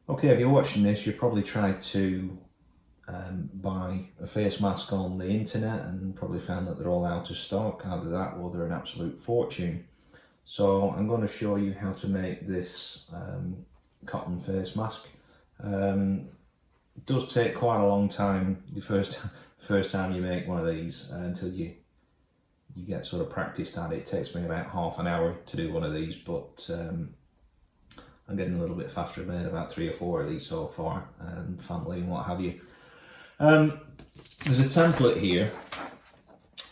Okay, if you're watching this, you've probably tried to buy a face mask on the internet and probably found that they're all out of stock. Either that or they're an absolute fortune. So I'm going to show you how to make this cotton face mask. It does take quite a long time the first time you make one of these until you get sort of practiced at it. It takes me about half an hour to do one of these, but I'm getting a little bit faster. I've made about 3 or 4 of these so far, and family and what have you. There's a template here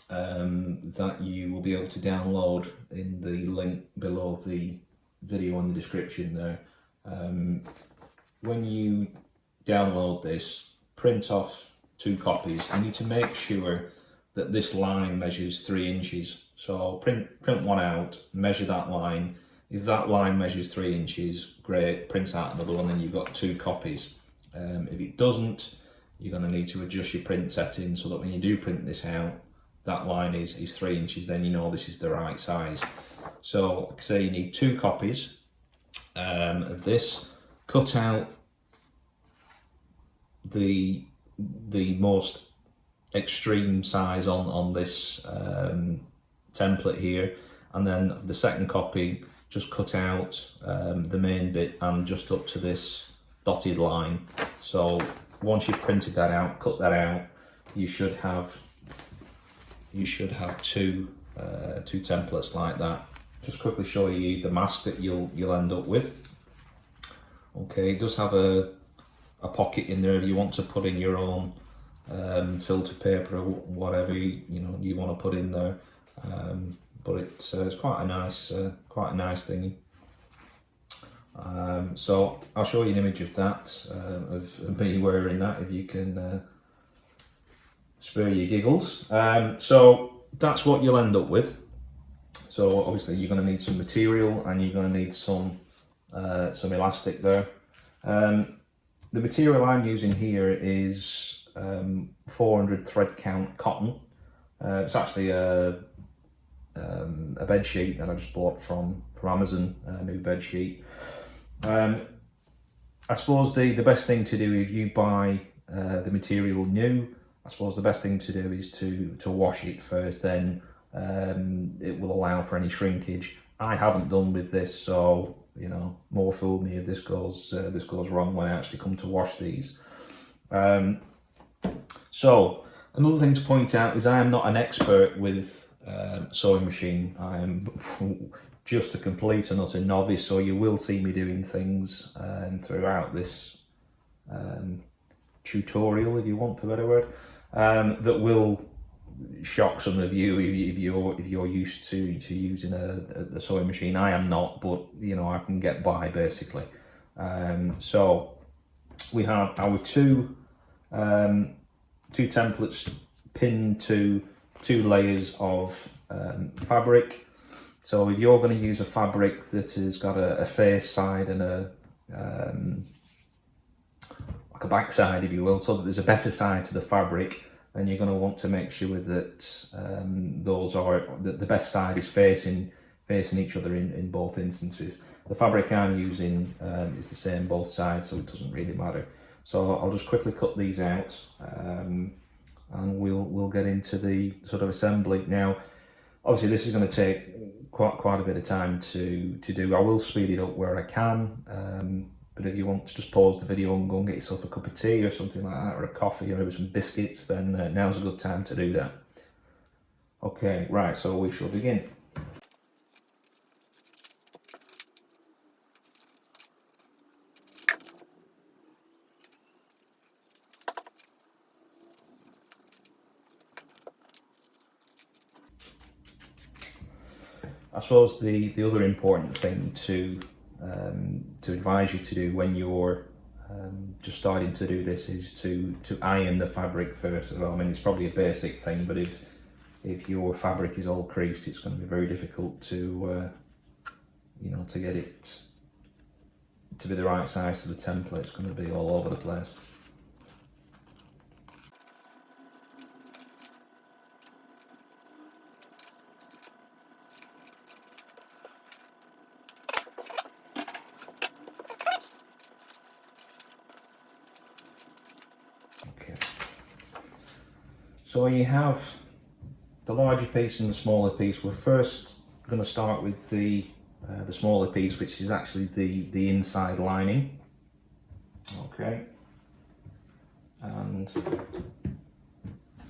that you will be able to download in the link below the video in the description there. When you download this, print off 2 copies. You need to make sure that this line measures 3 inches. So print one out, measure that line. If that line measures 3 inches, great, print out another one, and you've got 2 copies. If it doesn't, you're going to need to adjust your print settings so that when you do print this out, that line is 3 inches, then you know this is the right size. So, like I say, you need 2 copies of this. Cut out the most extreme size on this template here, and then the second copy, just cut out the main bit and just up to this dotted line. So once you've printed that out, cut that out, you should have 2 templates like that. Just quickly show you the mask that you'll end up with. Okay, it does have a pocket in there if you want to put in your own filter paper or whatever you want to put in there. But it's quite a nice thingy. So I'll show you an image of that, of me wearing that, if you can spare your giggles. So that's what you'll end up with. So obviously you're going to need some material and you're going to need some elastic there. The material I'm using here is 400 thread count cotton. It's actually a bed sheet that I just bought from Amazon, a new bed sheet. I suppose the best thing to do if you buy the material new, I suppose the best thing to do is to wash it first, then it will allow for any shrinkage. I haven't done with this, so more fool me if this goes wrong when I actually come to wash these. So another thing to point out is I am not an expert with sewing machine. I am just a complete and utter novice, so you will see me doing things throughout this tutorial, if you want for a better word, that will shock some of you if you're used to using a sewing machine. I am not, but I can get by basically. So we have our two templates pinned to 2 layers of fabric. So if you're going to use a fabric that has got a face side and like a back side, if you will, so that there's a better side to the fabric, then you're going to want to make sure that the best side is facing each other in both instances. The fabric I'm using is the same both sides, so it doesn't really matter. So I'll just quickly cut these out, and we'll get into the sort of assembly. Now, obviously this is going to take quite a bit of time to do. I will speed it up where I can, but if you want to just pause the video and go and get yourself a cup of tea or something like that, or a coffee or maybe some biscuits, then now's a good time to do that. Okay, right, so we shall begin. I suppose the other important thing to advise you to do when you're just starting to do this is to iron the fabric first as well. I mean, it's probably a basic thing, but if your fabric is all creased, it's going to be very difficult to to get it to be the right size to the template. It's going to be all over the place. So you have the larger piece and the smaller piece. We're first going to start with the smaller piece, which is actually the inside lining. Okay, and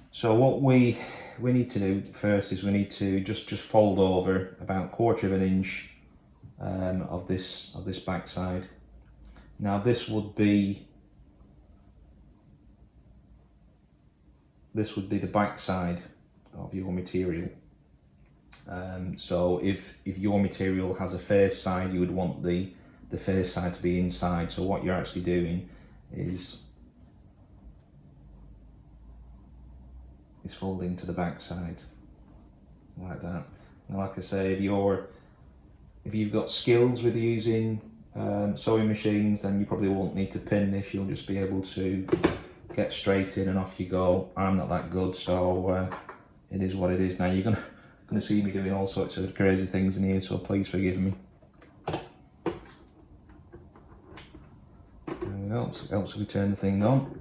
so what we need to do first is we need to just fold over about 1/4 inch of this back side. Now this would be the back side of your material. So if your material has a face side, you would want the face side to be inside. So what you're actually doing is folding to the back side like that. Now, like I say, if you've got skills with using sewing machines, then you probably won't need to pin this. You'll just be able to get straight in and off you go. I'm not that good, so it is what it is. Now you're gonna see me doing all sorts of crazy things in here, so please forgive me. There we go. So it helps if we turn the thing on.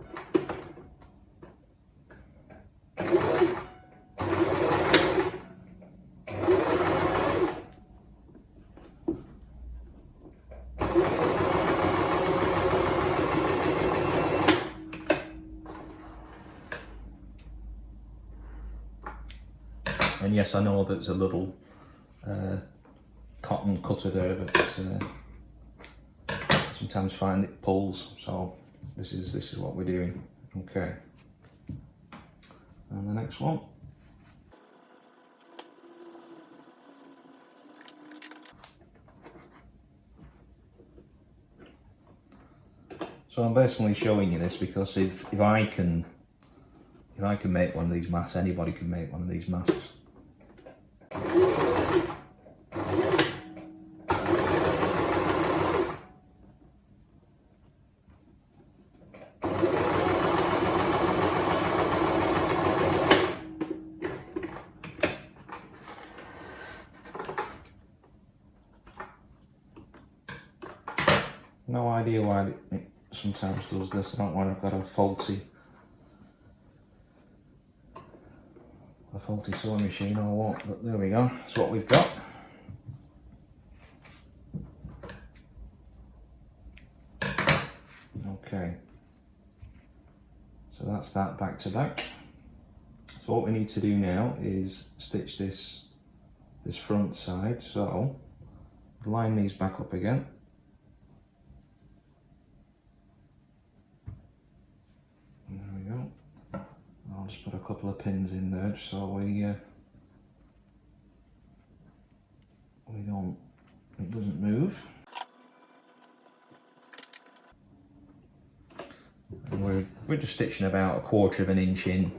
And yes, I know there's a little cotton cutter there, but sometimes find it pulls. So this is what we're doing. Okay. And the next one. So I'm basically showing you this because if I can make one of these masks, anybody can make one of these masks. No idea why it sometimes does this. I don't know whether I've got a faulty sewing machine or what, but there we go. That's what we've got. Okay, so that's that back to back. So what we need to do now is stitch this front side. So line these back up again. There we go. I'll just put a couple of pins in there just so it doesn't move. And we're just stitching about 1/4 inch in.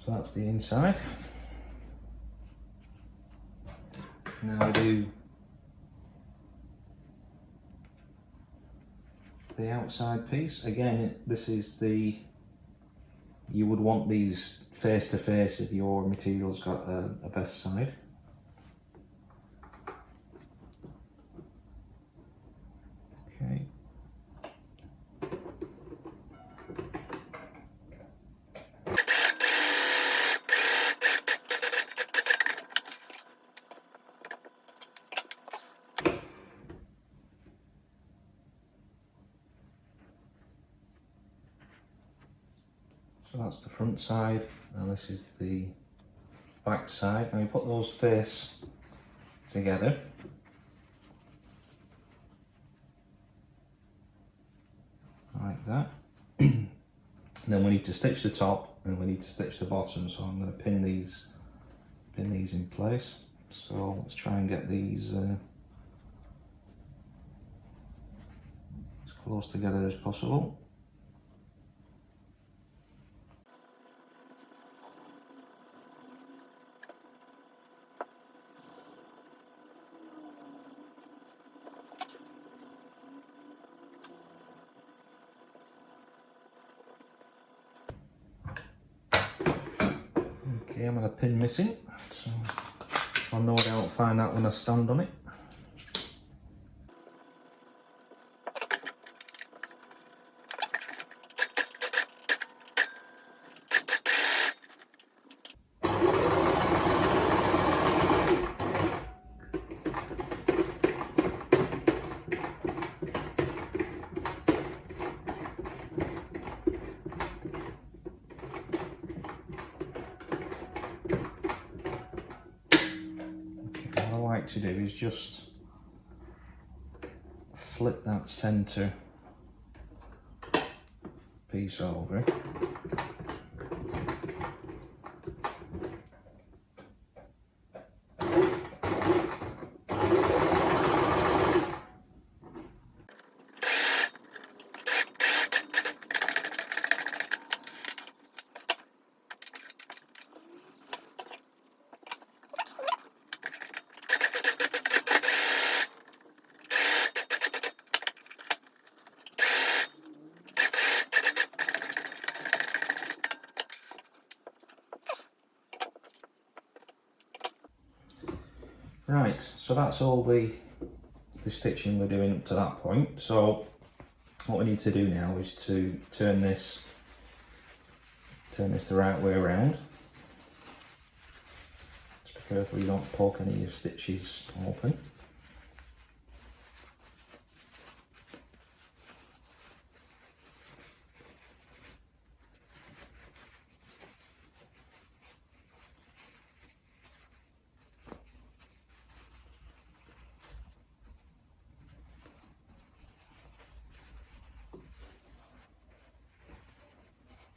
So that's the inside. Now I do the outside piece. Again, this is you would want these face to face if your material's got a best side. Okay. So that's the front side, and this is the back side. And we put those face together. Like that. Then we need to stitch the top and we need to stitch the bottom. So I'm going to pin these in place. So let's try and get these as close together as possible. Okay, I'm going to pin missing, so I know I don't find that when I stand on it. What I like to do is just flip that centre piece over. Right, so that's all the stitching we're doing up to that point. So what we need to do now is to turn this the right way around. Just be careful you don't poke any of your stitches open.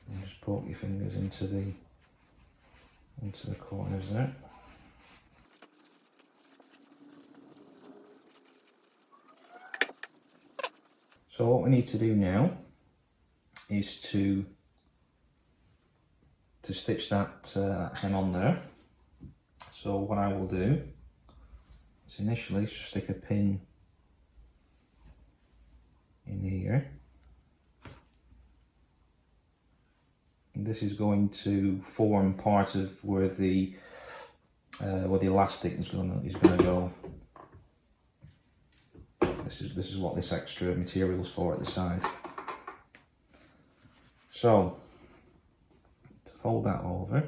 And just poke your fingers into the corners there. So what we need to do now is to stitch that hem on there. So what I will do is initially just stick a pin in here. And this is going to form part of where the elastic is going to go. This is what this extra material is for at the side. So to fold that over,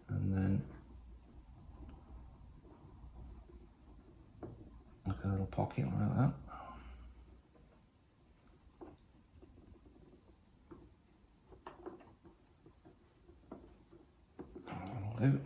and then like a little pocket like that. That'll do.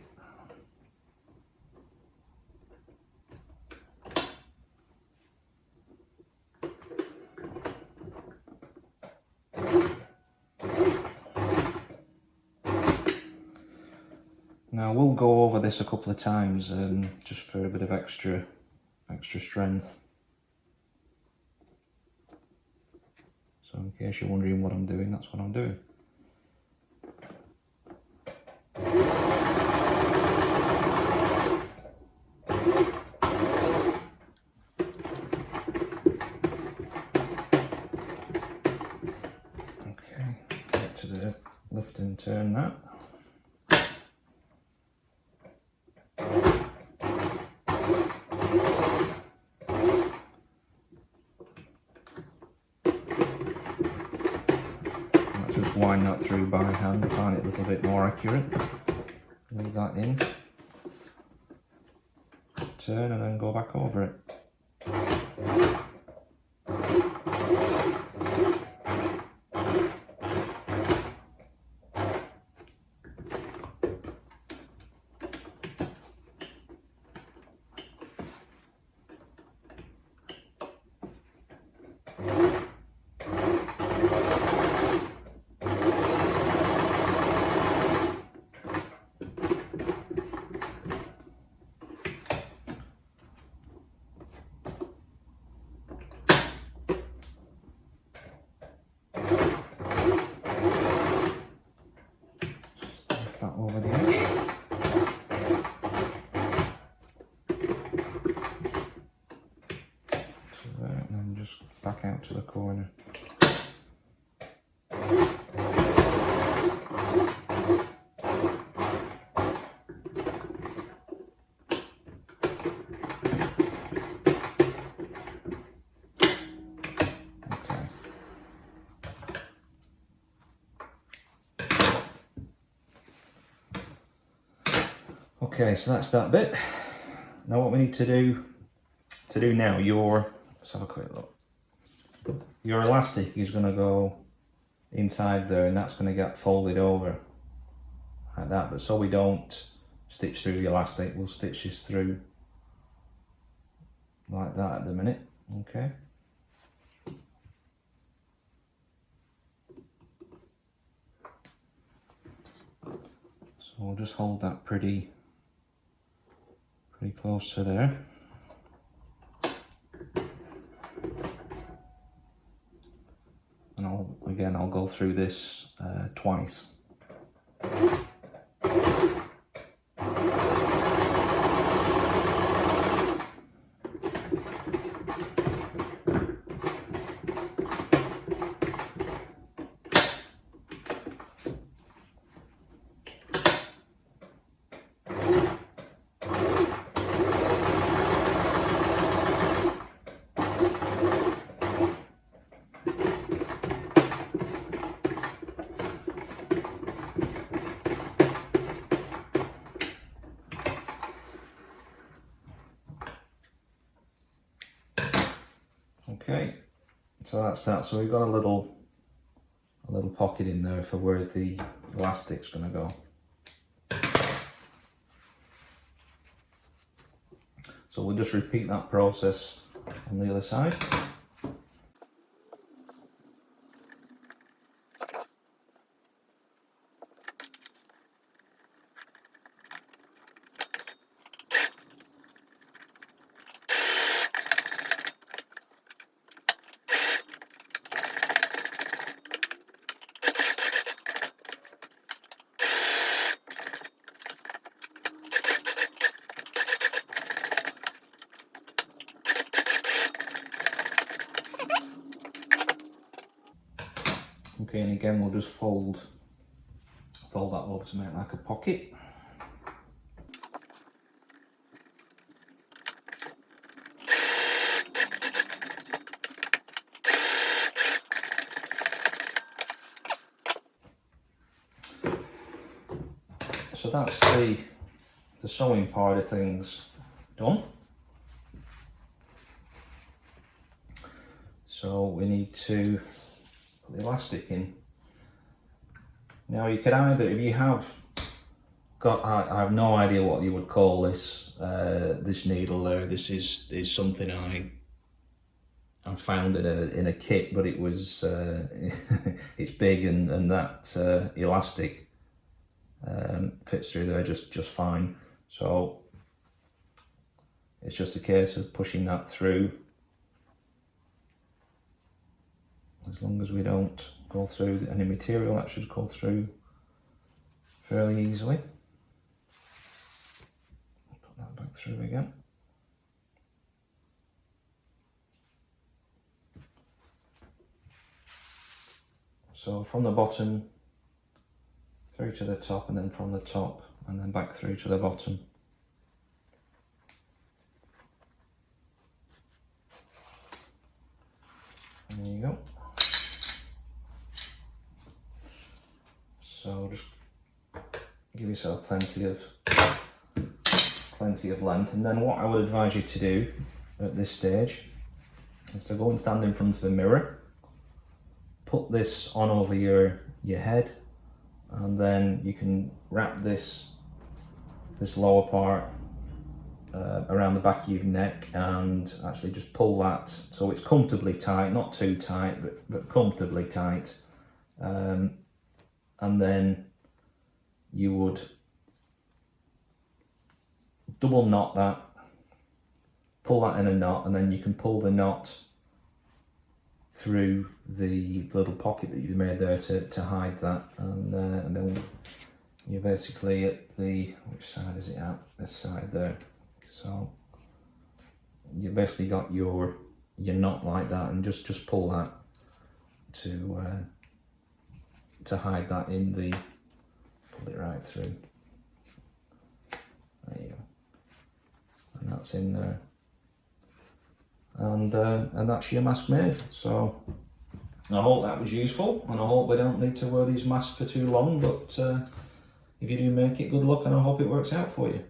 Now we'll go over this a couple of times just for a bit of extra strength. So in case you're wondering what I'm doing, that's what I'm doing. Okay, get to the lift and turn that. Just wind that through by hand, find it a little bit more accurate. Leave that in, turn and then go back over it. back out to the corner. Okay, so that's that bit. Now what we need to do now, let's have a quick look. Your elastic is going to go inside there, and that's going to get folded over like that. But so we don't stitch through the elastic, we'll stitch this through like that at the minute. Okay. So we'll just hold that pretty close to there. And I'll go through this twice. Okay, so that's that. So we've got a little pocket in there for where the elastic's going to go. So we'll just repeat that process on the other side. Okay, and again we'll just fold that over to make like a pocket. So that's the sewing part of things done. So we need to put the elastic in. Now you could either, if you have got, I have no idea what you would call this this needle there. This is something I found in a kit, but it was it's big and that elastic fits through there just fine. So it's just a case of pushing that through. As long as we don't go through any material, that should go through fairly easily. Put that back through again. So from the bottom through to the top, and then from the top and then back through to the bottom. There you go. So just give yourself plenty of length, and then what I would advise you to do at this stage is to go and stand in front of the mirror, put this on over your head, and then you can wrap this lower part around the back of your neck and actually just pull that so it's comfortably tight, not too tight, but comfortably tight. And then you would double knot that, pull that in a knot, and then you can pull the knot through the little pocket that you made there to hide that, and then you're basically at which side is it at? This side there. So you basically got your your knot like that, and just pull that to hide that in the, pull it right through. There you go. And that's in there. And that's your mask made. So I hope that was useful, and I hope we don't need to wear these masks for too long, but if you do make it, good luck, and I hope it works out for you.